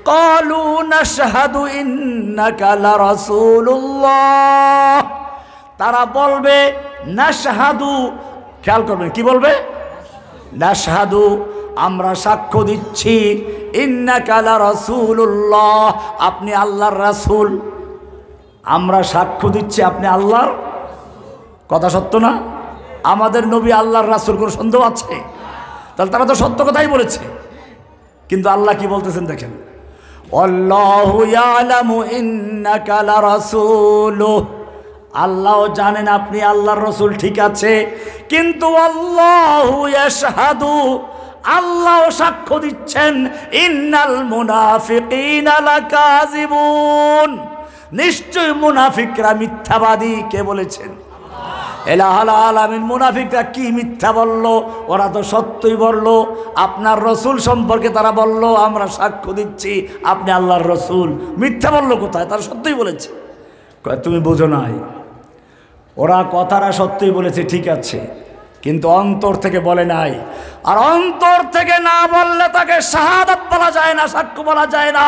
ক্বালু নাশহাদু ইন্নাকা লারাসূলুল্লাহ, তারা বলবে নাশহাদু, খেয়াল করবেন কি বলবে? নাশহাদু, আমরা সাক্ষ্য দিচ্ছি, ইন্নাকা লারাসূলুল্লাহ, আপনি আল্লাহর রাসূল। আমরা সাক্ষ্য দিচ্ছি আপনি আল্লাহর, কথা সত্য না? আমাদের নবী আল্লাহর রাসূল, কোনো সন্দেহ আছে? তাহলে তারা তো সত্য কথাই বলেছে। কিন্তু আল্লাহ কি বলতেছেন দেখেন, আল্লাহু ইয়ালামু ইন্নাকা লারাসূলুহু, আল্লাহ জানেন আপনি আল্লাহর রাসূল, ঠিক আছে, কিন্তু আল্লাহু ইয়াশহাদু, আল্লাহ সাক্ষ্য দিচ্ছেন, ইন্নাল মুনাফিকিনা লাকাযিবুন, নিশ্চয় মুনাফিকরা মিথ্যাবাদী। কে বলেছেন? ইলাহুল আলামিন। মুনাফিকরা কি মিথ্যা বলল? ওরা তো সত্যই বলল। আপনার রসুল সম্পর্কে তারা বলল আমরা সাক্ষ্য দিচ্ছি আপনি আল্লাহর রসুল। মিথ্যা বলল কোথায়? তারা সত্যই বলেছে। তুমি বোঝো নাই, ওরা কথাটা সত্যই বলেছে ঠিক আছে, কিন্তু অন্তর থেকে বলে নাই। আর অন্তর থেকে না বললে তাকে শাহাদাত বলা যায় না, সাক্ষ্য বলা যায় না।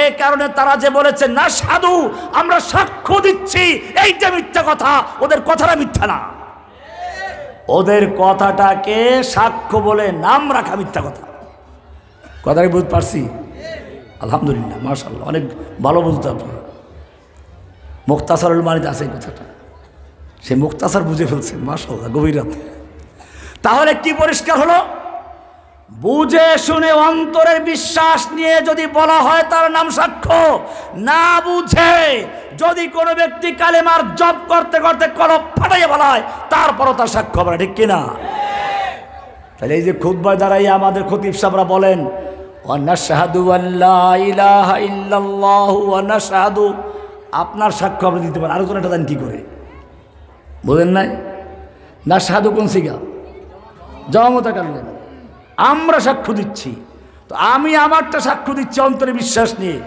এই কারণে তারা যে বলেছে না সাধু আমরা সাক্ষ্য দিচ্ছি, এইটা মিথ্যা কথা। ওদের কথাটা মিথ্যা না, ওদের কথাটাকে সাক্ষ্য বলে নাম রাখা মিথ্যা কথা। কথাটা বুঝতে পারছি? আলহামদুলিল্লাহ, মাশাআল্লাহ, অনেক ভালো বুঝতে আপনারা। মুখতাসারুল মানিতে আছে এই কথাটা, সে মুখতাসার বুঝে ফেলছেন, মাশাআল্লাহ, গভীর রাতে। তাহলে কি পরিষ্কার হলো? বুঝে শুনে অন্তরের বিশ্বাস নিয়ে যদি বলা হয় তার নাম সাক্ষ্য। না বুঝে যদি কোনো ব্যক্তি কালেমার জপ করতে করতে কলব ফাটাইয়া বলা হয় তারপরও তার সাক্ষ্য হবে, ঠিক কিনা? তাহলে এই যে খুতবায় দাঁড়াই আমাদের খতিব সাহেবরা বলেন ওয়া নাশহাদু আল্লা ইলাহা ইল্লাল্লাহু ওয়া নাশহাদু, আপনার সাক্ষ্য আপনি দিতে পারেন, আরো কোনটা দেন কি করে? বুঝেন নাই? নাশহাদু কোন সিগা? জবামতা কালেন, আমরা সাক্ষ্য দিচ্ছি। তো আমি আমারটা সাক্ষ্য দিচ্ছি অন্তরে বিশ্বাস নিয়ে।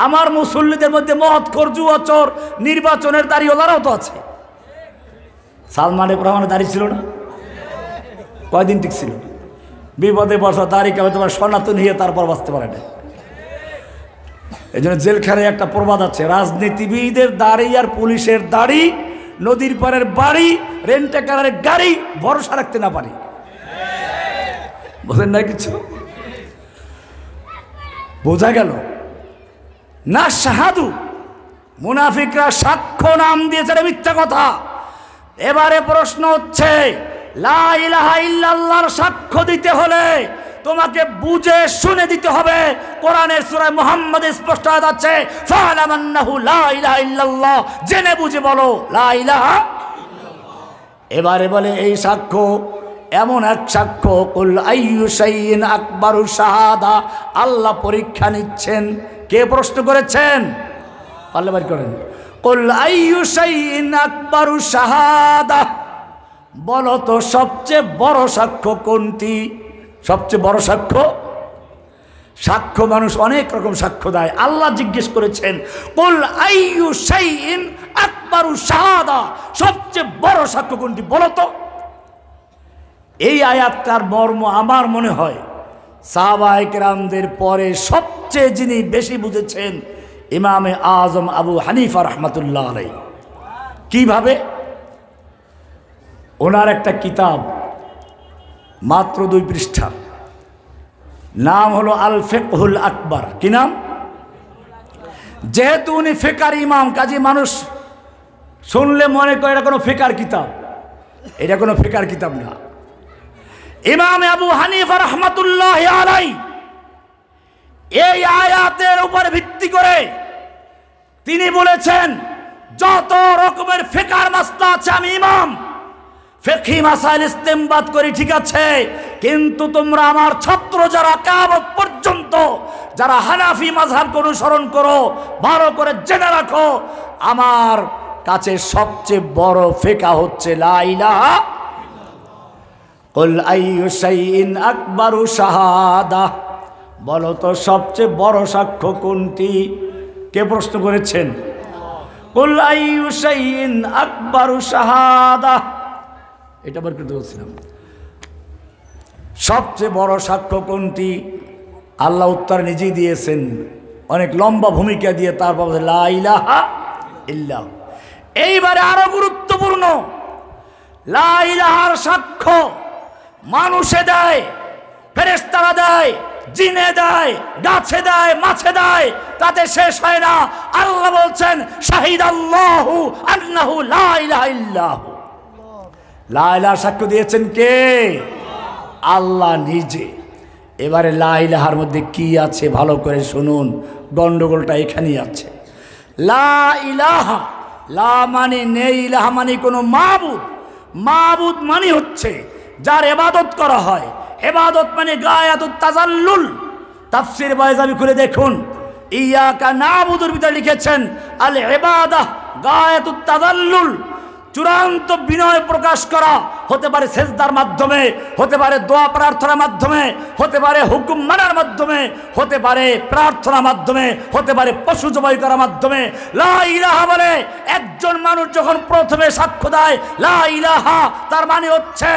আমার মুসল্লিদের মধ্যে মদ খোর জুয়া চোর নির্বাচনের দাঁড়িওয়ালারাও তো আছে। সালমান রহমানের দাড়ি ছিল না? কয়দিন ঠিক ছিল? বিপদে বসা দাড়ি কাবে তোমার সনাতন হয়ে তারপর বাঁচতে পারে না। এই জন্য জেলখানায় একটা প্রবাদ আছে, রাজনীতিবিদের দাড়ি আর পুলিশের দাড়ি, নদীর পাড়ের বাড়ি, রেন্টাকারের গাড়ি, ভরসা রাখতে না পারি। বোঝেন না কিছু? বোঝা গেল না শাহাদু। মুনাফিকরা সাক্ষ্য নাম দিয়েছে, মিথ্যা কথা। এবারে প্রশ্ন হচ্ছে লা ইলাহা ইল্লাল্লাহর সাক্ষ্য দিতে হলে তোমাকে বুঝে শুনে দিতে হবে। কোরআনের সূরা মুহাম্মদে স্পষ্ট আয়াত আছে ফা'লাম আন্নাহু লা ইলাহা ইল্লাল্লাহ, জেনে বুঝে বলো লা ইলাহা ইল্লাল্লাহ। এবারে বলে এই সাক্ষ্য এমন এক সাক্ষ্য, কুল আইয়ু শাইইন আকবারু শাহাদা, আল্লাহ পরীক্ষা নিচ্ছেন। কে প্রশ্ন করেছেন? পাল্লা বাড়ি করেন। কুল আইয়ু শাইইন আকবারু শাহাদা, বলো তো সবচেয়ে বড় সাক্ষ্য কোনটি? সবচেয়ে বড় সাক্ষ্য? সাক্ষ্য মানুষ অনেক রকম সাক্ষ্য দেয়। আল্লাহ জিজ্ঞেস করেছেন কুল আইয়ু শাইইন আকবারু শাহাদা, সবচেয়ে বড় সাক্ষ্য কোনটি বলো তো। এই আয়াতটার মর্ম আমার মনে হয় সাহাবায়ে কেরামদের পরে সবচেয়ে যিনি বেশি বুঝেছেন ইমামে আজম আবু হানিফা রাহমাতুল্লাহ আলাইহি। কিভাবে? ওনার একটা কিতাব মাত্র 2 পৃষ্ঠা, নাম হলো আল ফিকহুল আকবার। কি নাম? যেহেতু উনি ফিকার ইমাম, কাজী মানুষ শুনলে মনে করে এটা কোনো ফিকার কিতাব। এটা কোনো ফিকার কিতাব না। ইমাম আবু হানিফা রাহমাতুল্লাহ আলাইহি এই আয়াতের উপর ভিত্তি করে তিনি বলেছেন যত রকমের ফিকার মাসলা আছে আমি ইমাম, ফিকহি মাসাইল ইস্তেমবাদ করি, ঠিক আছে, কিন্তু তোমরা আমার ছাত্র যারা কিয়ামত পর্যন্ত যারা হানাফি মাযহাবকে অনুসরণ করো, ভালো করে জেনে রাখো আমার কাছে সবচেয়ে বড় ফিকহ হচ্ছে লা ইলাহা কুল আইয়ু শাইইন আকবারু শাহাদা, বলো তো সবচেয়ে বড় সাক্ষ্য কোনটি? কে প্রশ্ন করেছেন? কুল আইয়ু শাইইন আকবারু শাহাদা, এটা বার করতে বলছিলাম। সবচেয়ে বড় সাক্ষ্য কোনটি? আল্লাহ উত্তর নিজেই দিয়েছেন, অনেক লম্বা ভূমিকা দিয়ে, তারপর লা ইলাহা ইল্লাহ। এইবারে আরো গুরুত্বপূর্ণ, লা ইলাহার সাক্ষ্য মানুষে দেয়, ফেরেশতারা দেয়, জিনে দেয়, গাছে দেয়, মাছে দেয়, তাতে শেষ হয় না। আল্লাহ বলছেন শাহিদাল্লাহু আন্নাহু লা ইলাহা ইল্লাহু, লা ইলাহার সাক্ষ্য দিয়েছেন কে? আল্লাহ নিজে। এবারে লা ইলাহার মধ্যে কি আছে ভালো করে শুনুন, গন্ডগোলটা এখানেই আছে। লা ইলাহা, লা মানে নেই, ইলাহা মানে কোনো মাবুদ। মাবুদ মানে হচ্ছে যার ইবাদত করা হয়। ইবাদত মানে গায়াতুত তাজাল্লুল। তাফসীর বাইজাবি খুলে দেখুন, ইয়্যাকা না'বুদুর ভিতরে লিখেছেন আল ইবাদাহ গায়াতুত তাজাল্লুল, চূড়ান্ত বিনয় প্রকাশ করা, হতে পারে সেজদার মাধ্যমে, হতে পারে দোয়া প্রার্থনার মাধ্যমে, হতে পারে হুকুম মানার মাধ্যমে, হতে পারে প্রার্থনার মাধ্যমে, হতে পারে পশু জবাই করার মাধ্যমে। লা ইলাহা বলে একজন মানুষ যখন প্রথমে সাক্ষ্য দেয় লা ইলাহা, তার মানে হচ্ছে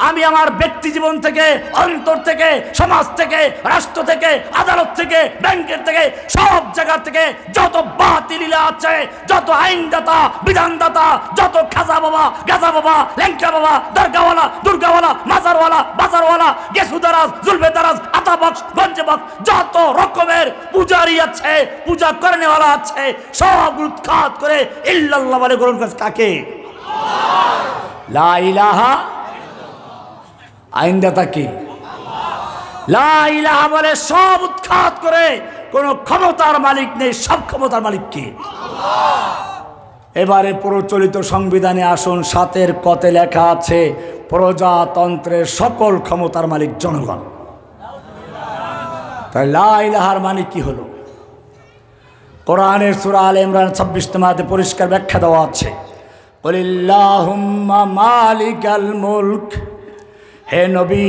আমি আমার ব্যক্তি জীবন থেকে, অন্তর থেকে, সমাজ থেকে, রাষ্ট্র থেকে, আদালত থেকে, ব্যাংকের থেকে, সব জায়গা থেকে যত বাতিলিলা আছে, যত আইনদাতা, বিধানদাতা, যত খাজা বাবা, গাজা বাবা, ল্যাংচা বাবা, দরগাওয়ালা, দুর্গাওয়ালা, মাজারওয়ালা, বাজারওয়ালা, গেসুদারাজ, জুলবেদারাজ, আতাবক্স, গঞ্জবক্স, যত রকমের পূজারি আছে, পূজা করেনেওয়ালা আছে, সব উৎখাত করে ইল্লাল্লাহ বলে গ্রহণ করে। কাকে? লা ইলাহা। আইনদাতা কি? লা ইলাহা বলে সব উৎখাত করে, কোন ক্ষমতার মালিক নেই, সব ক্ষমতার মালিক কি? এবারে প্রচলিত সংবিধানে আসুন, ৭-এর কতে লেখা আছে প্রজাতন্ত্রের সকল ক্ষমতার মালিক জনগণ। তাই লা ইলাহার মানে কি হলো? কোরআনের সূরা আলে ইমরান ২৬ নম্বরে পরিষ্কার ব্যাখ্যা দেওয়া আছে, কুলিল্লাহুম্মা মালিকাল মুলক। হে নবী,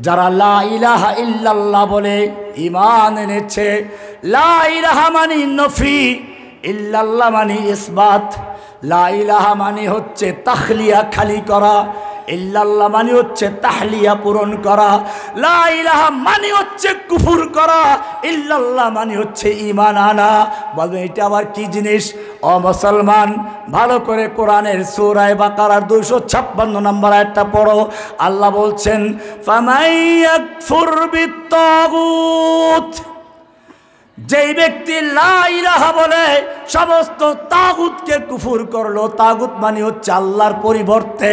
যারা লা ইলাহা ইল্লাল্লাহ বলে ঈমান এনেছে, লা ইলাহা মানে নফি, ইল্লাল্লাহ মানে ইসবাত। লা ইলাহা মানে হচ্ছে তাখলিয়া, খালি করা, ইল্লাল্লাহ মানে হচ্ছে তাহলিয়া, পূরণ করা। লা ইলাহা মানে হচ্ছে কুফর করা, ইল্লাল্লাহ মানে হচ্ছে ঈমান আনা। বলবে এটা আবার কি জিনিস? ও মুসলমান, ভালো করে কোরআনের সূরা বাকারার 256 নম্বর আয়াতটা পড়ো। আল্লাহ বলছেন, ফামাই ইয়াকফুর বিত্তাগুত, যেই ব্যক্তি লা ইলাহা বলে সমস্ত তাগুতকে কুফর করলো। তাগুত মানে হচ্ছে আল্লাহর পরিবর্তে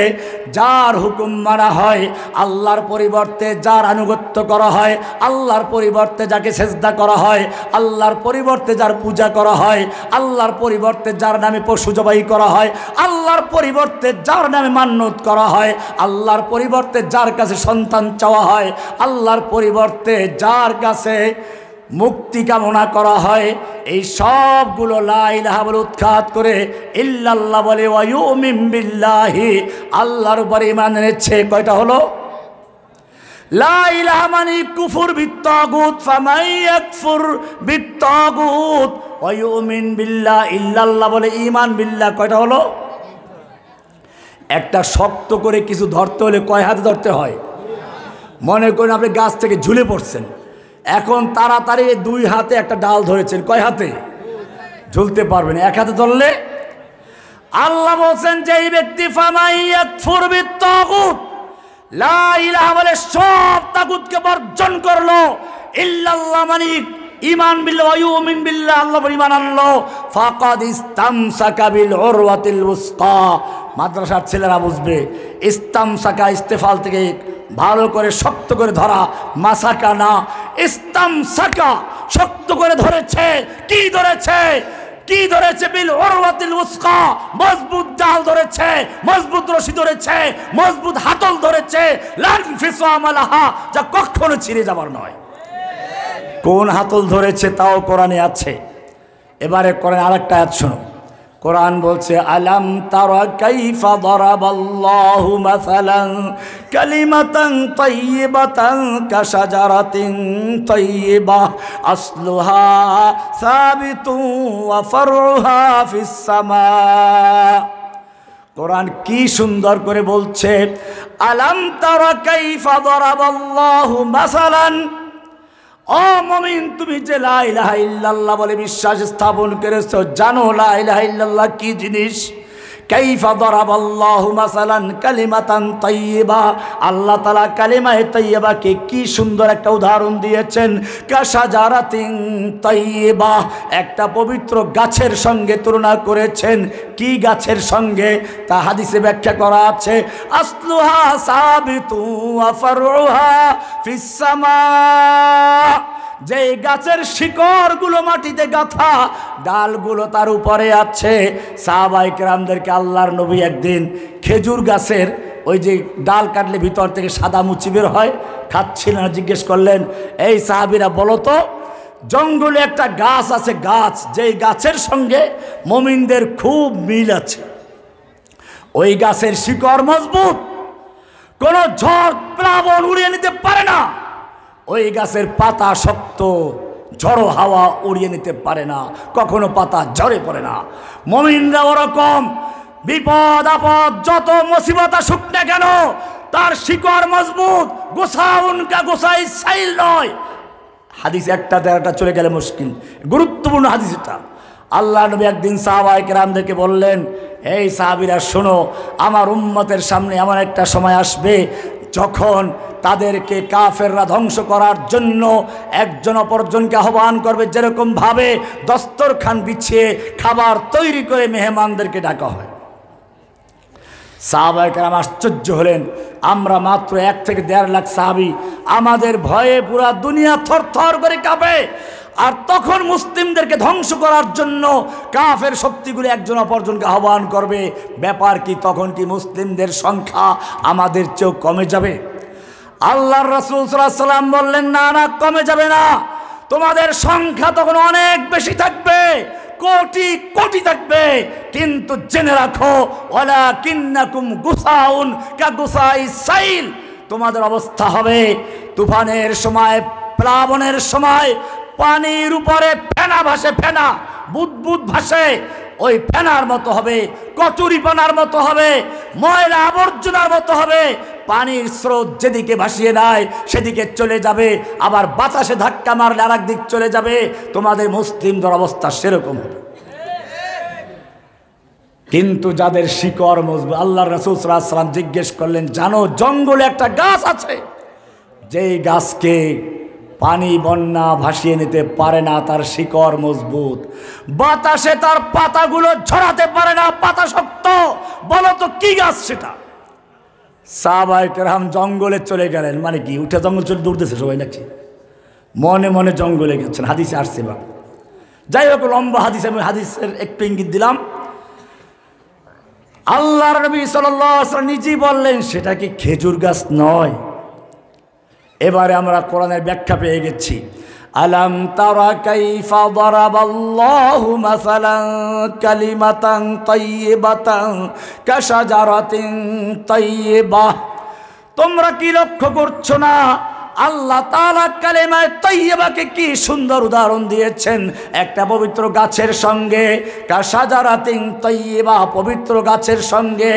যার হুকুম মানা হয়, আল্লাহর পরিবর্তে যার আনুগত্য করা হয়, আল্লাহর পরিবর্তে যাকে সেজদা করা হয়, আল্লাহর পরিবর্তে যার পূজা করা হয়, আল্লাহর পরিবর্তে যার নামে পশু জবাই করা হয়, আল্লাহর পরিবর্তে যার নামে মান্যত করা হয়, আল্লাহর পরিবর্তে যার কাছে সন্তান চাওয়া হয়, আল্লাহর পরিবর্তে যার কাছে মুক্তি কামনা করা হয়, এই সবগুলো লা ইলাহা বলে উৎখাত করে ইল্লাল্লাহ বলে ওয়া ইউমিন বিল্লাহি, আল্লাহর উপর ঈমান এনেছে। কয়টা হলো? লা ইলাহা মানে কুফর বিত্তাগুত, ফামান ইয়াকফুর বিত্তাগুত ওয়া ইউমিন বিল্লাহ, ইল্লাল্লাহ বলে ঈমান বিল্লাহ। কয়টা হলো? একটা শক্ত করে কিছু ধরতে হলে কয় হাতে ধরতে হয়? মনে করেন আপনি গাছ থেকে ঝুলে পড়ছেন, এখন তাড়াতাড়ি 2 হাতে একটা ডাল ধরেছেন, কয় হাতে ঝুলতে পারবেন? 1 হাতে ধরলে। আল্লাহ বলছেন যে এই ব্যক্তি ফামান ইয়াকফুর বিত্তাগুত, লা ইলাহা বলে সব তাগুতকে বর্জন করলো, ইল্লাল্লাহ মানে ঈমান বিল্লাহ ওয়া ইউমিন বিল্লাহ, আল্লাহর উপর ঈমান আনলো, ফাকাদ ইসতামসাকা বিল উরওয়াতিল উসকা। মাদ্রাসার ছেলেরা বুঝবে, ইস্তামসাকা ইস্তেফাল থেকে ভালো করে শক্ত করে ধরা, মাসাকা না, ইস্তামসাকা শক্ত করে ধরেছে। কি ধরেছে? কি ধরেছে? বিল উরওয়াতিল উসকা, মজবুত জাল ধরেছে, মজবুত রশি ধরেছে, মজবুত হাতল ধরেছে, লান ফিসামালাহা, যা কখনো ছিঁড়ে যাবার নয়। কোন হাতল ধরেছে তাও কোরআনে আছে। এবারে কোরআন আরেকটা আয়াত শোনো। কোরআন বলছে, আলাম তারা কাইফা দারাবাল্লাহু মাসালান কালিমাতান তাইয়িবাতান কাশাজারাতিন তাইয়িবা আসলুহা সাবিতুন ওয়া ফারউহা ফিস সামা। কোরআন কি সুন্দর করে বলছে, আলাম তারা কাইফা দারাবাল্লাহু মাসালান, ও মুমিন, তুমি যে লা ইলাহা ইল্লাল্লাহ বলে বিশ্বাস স্থাপন করেছো, জানো লা ইলাহা ইল্লাল্লাহ কি জিনিস? কাইফা দারাবাল্লাহু মাসালান কালিমাতান তাইয়্যিবা, আল্লাহ তাআলা কালিমায়ে তাইয়্যিবাকে কি সুন্দর একটা উদাহরণ দিয়েছেন। কাশাজারাতিন তাইয়্যিবা, একটা পবিত্র গাছের সঙ্গে তুলনা করেছেন। কি গাছের সঙ্গে? তা হাদিসে ব্যাখ্যা করা আছে, আসলুহা সাবিতু ওয়া ফারউহা ফিস সামা, যে গাছের শিকড়গুলো মাটিতে গাঁথা, ডালগুলো তার উপরে আছে। সাহাবায়ে কেরামদেরকে আল্লাহর নবী একদিন খেজুর গাছের ওই যে ডাল কাটলে ভিতর থেকে সাদা মুচি বের হয়, খাচ্ছিলেন, জিজ্ঞেস করলেন, এই সাহাবীরা বলো তো, জঙ্গলে একটা গাছ আছে, গাছ যেই গাছের সঙ্গে মুমিনদের খুব মিল আছে, ওই গাছের শিকড় মজবুত, কোনো ঝড় প্লাবন উড়িয়ে নিতে পারে না। ওই গাছের পাতা শক্ত, ঝড়ো হাওয়া উড়িয়ে নিতে পারে না, কখনো পাতা ঝরে পড়ে না। মুমিনরা ওরকম, বিপদ আপদ যত মুসিবত আসুক না কেন তার শিকড় মজবুত। গোসাউনকা গোসাই সাইল নয়। হাদিস একটা দেড়টা চলে গেলে মুশকিল, গুরুত্বপূর্ণ হাদিস এটা। আল্লাহ নবী একদিন সাহাবায়ে কেরামদেরকে বললেন, এই সাহাবীরা শোনো, আমার উম্মতের সামনে এমন একটা সময় আসবে যখন তাদেরকে কাফেররা ধ্বংস করার জন্য একজন অপরজনকে আহ্বান করবে, যেরকম ভাবে দস্তরখান বিছিয়ে খাবার তৈরি করে মেহমানদেরকে ডাকা হয়। সাহাবায়ে কেরাম আশ্চর্য হলেন, আমরা মাত্র 1 থেকে 1.5 লাখ সাহাবী, আমাদের ভয়ে পুরা দুনিয়া থরথর করে কাঁপে। আর তখন মুসলিমদেরকে ধ্বংস করার জন্য কাফের শক্তিগুলো একজন অপরজনকে আহ্বান করবে, ব্যাপার কি? তখন কি মুসলিমদের সংখ্যা আমাদের চেয়েও কমে যাবে? আল্লাহর রাসূল সাল্লাল্লাহু আলাইহি ওয়াসাল্লাম বললেন, না না, কমে যাবে না, তোমাদের সংখ্যা তখন অনেক বেশি থাকবে, কোটি কোটি থাকবে। কিন্তু জেনে রাখো, ওয়ালাকিন্নাকুম গুসাউন কাগুসাইস সাইল, তোমাদের অবস্থা হবে তুফানের সময়, প্লাবনের সময় পানির উপরে ফেনা ভাসে, ফেনা বুদবুদ ভাসে, ওই ফেনার মতো হবে, কচুরিপানার মতো হবে, ময়লা আবর্জনার মতো হবে। পানির স্রোত যেদিকে ভাসিয়ে নেয় সেদিকে চলে যাবে, আবার বাতাসে ধাক্কা মারলে আর একদিক চলে যাবে। তোমাদের মুসলিমদের অবস্থা সেরকম হবে। কিন্তু যাদের শিকড় মজবুত, আল্লাহর রাসূল সাল্লাল্লাহু আলাইহি ওয়াসাল্লাম জিজ্ঞেস করলেন, জানো জঙ্গলে একটা গাছ আছে, যেই গাছকে পানি বন্যা ভাসিয়ে নিতে পারে না, তার শিকড় মজবুত, বাতাসে তার পাতাগুলো ঝরাতে পারে না, পাতা শক্ত। বলো তো কি গাছ সেটা? সাহাবায়ে কেরাম জঙ্গলে চলে গেলেন। মানে কি, উঠে জঙ্গল চলে দৌড়তেছে সবাই নাকি? মনে মনে জঙ্গলে গেছেন, হাদিসে আসছে। বা যাই হোক, লম্বা হাদিস, আমি হাদিসের একটু ইঙ্গিত দিলাম। আল্লাহর নবী সাল্লাল্লাহু আলাইহি ওয়াসাল্লাম নিজেই বললেন, সেটা কি খেজুর গাছ নয়? এবারে আমরা কোরআনের ব্যাখ্যা পেয়ে গেছি। আলাম তারা কাইফা দারাবাল্লাহু মাসালান কালিমাতান তাইয়্যিবাতান কাশাজারাতিন তাইয়্যিবাহ, তোমরা কি লক্ষ্য করছো না আল্লাহ তাআলা কালেমায়ে তাইয়্যিবাকে কি সুন্দর উদাহরণ দিয়েছেন একটা পবিত্র গাছের সঙ্গে। কাশাজারাতিন তাইয়্যিবা, পবিত্র গাছের সঙ্গে,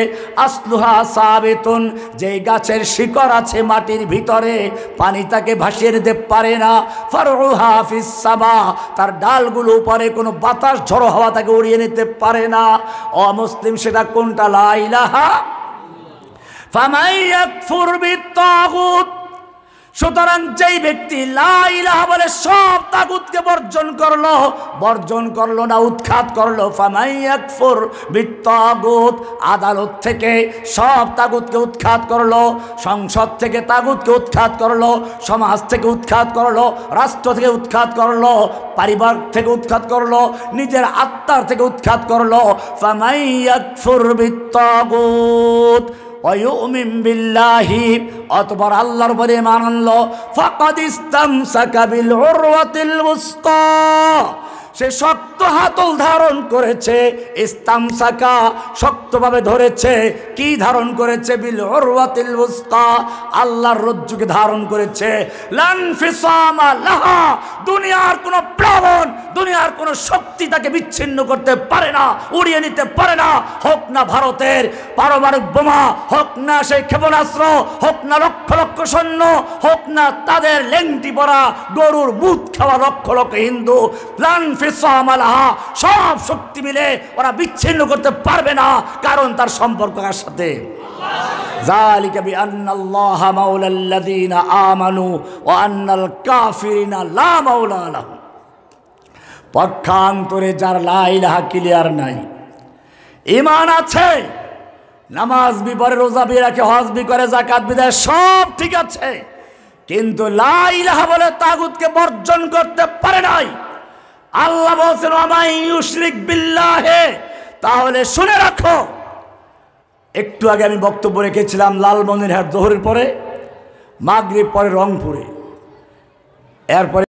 আসলুহা সাবিতুন, যেই গাছের শিকড় আছে মাটির ভিতরে, পানি তাকে ভাসিয়ে দিতে পারে না। ফারউহা ফিস সামা, তার ডালগুলো উপরে, কোনো বাতাস ঝড়ো হাওয়া তাকে উড়িয়ে নিতে পারে না। অমুসলিম সেটা কোনটা? লা ইলাহা ফামান ইয়াকফুর বিত্তাগুত। সুতরাং যেই ব্যক্তি লা ইলাহা বলে সব তাগুতকে বর্জন করলো না, উৎখাত করলো। ফামান ইয়াকফুর বিত্তাগুত, আদালত থেকে সব তাগুতকে উৎখাত করলো, সংসদ থেকে তাগুতকে উৎখাত করলো, সমাজ থেকে উৎখাত করলো, রাষ্ট্র থেকে উৎখাত করলো, পরিবার থেকে উৎখাত করলো, নিজের আত্মার থেকে উৎখাত করলো। ফামান ইয়াকফুর বিত্তাগুত ওয়ায়ুমিন বিল্লাহি, অতঃপর আল্লাহর উপরে ঈমান আনলো, ফাকাদ ইসতামসাকা বিল উরওয়াতিল উসকা, সে শক্ত হাতল ধারণ করেছে। ইসতামসাকা, শক্তভাবে ধরেছে। কি ধারণ করেছে? বিল উরওয়াতিল উসকা, আল্লাহর রজ্জুকে ধারণ করেছে। লান ফিসামা লাহা, দুনিয়ার কোনো প্লাবন, দুনিয়ার কোনো শক্তি তাকে বিচ্ছিন্ন করতে পারে না, উড়িয়ে নিতে পারে না। হোক না ভারতের পারমাণবিক বোমা, হোক না সেই ক্ষেপণাস্ত্র, হোক না লক্ষ লক্ষ সৈন্য, হোক না তাদের লেংটি পরা গরুর মুখ খাওয়া লক্ষ লক্ষ হিন্দু, লান ফিসামা লাহা, সব শক্তি মিলে ওরা বিচ্ছিন্ন করতে পারবে না। কারণ তার সম্পর্ক কার সাথে? যালিকা বিআন্নাল্লাহা মাওলাল্লাযীনা আমানু ওয়া আন্নাল কাফিরিনা লা মাওলা লাহুম। পক্ষান্তরে যার লা ইলাহা ক্লিয়ার নাই, ঈমান আছে, নামাজ বি পড়ে, রোজা বি রাখে, হজ বি করে, যাকাত বি দেয়, সব ঠিক আছে, কিন্তু লা ইলাহা বলে তাগুতকে বর্জন করতে পারে নাই। আল্লাহ বলছেন ওয়ামান ইউশরিক বিল্লাহি, তাহলে শুনে রাখো। একটু আগে আমি বক্তব্য রেখেছিলাম লালমনিরহাট, জোহরের পরে, মাগরিব পরে রংপুরে, এরপরে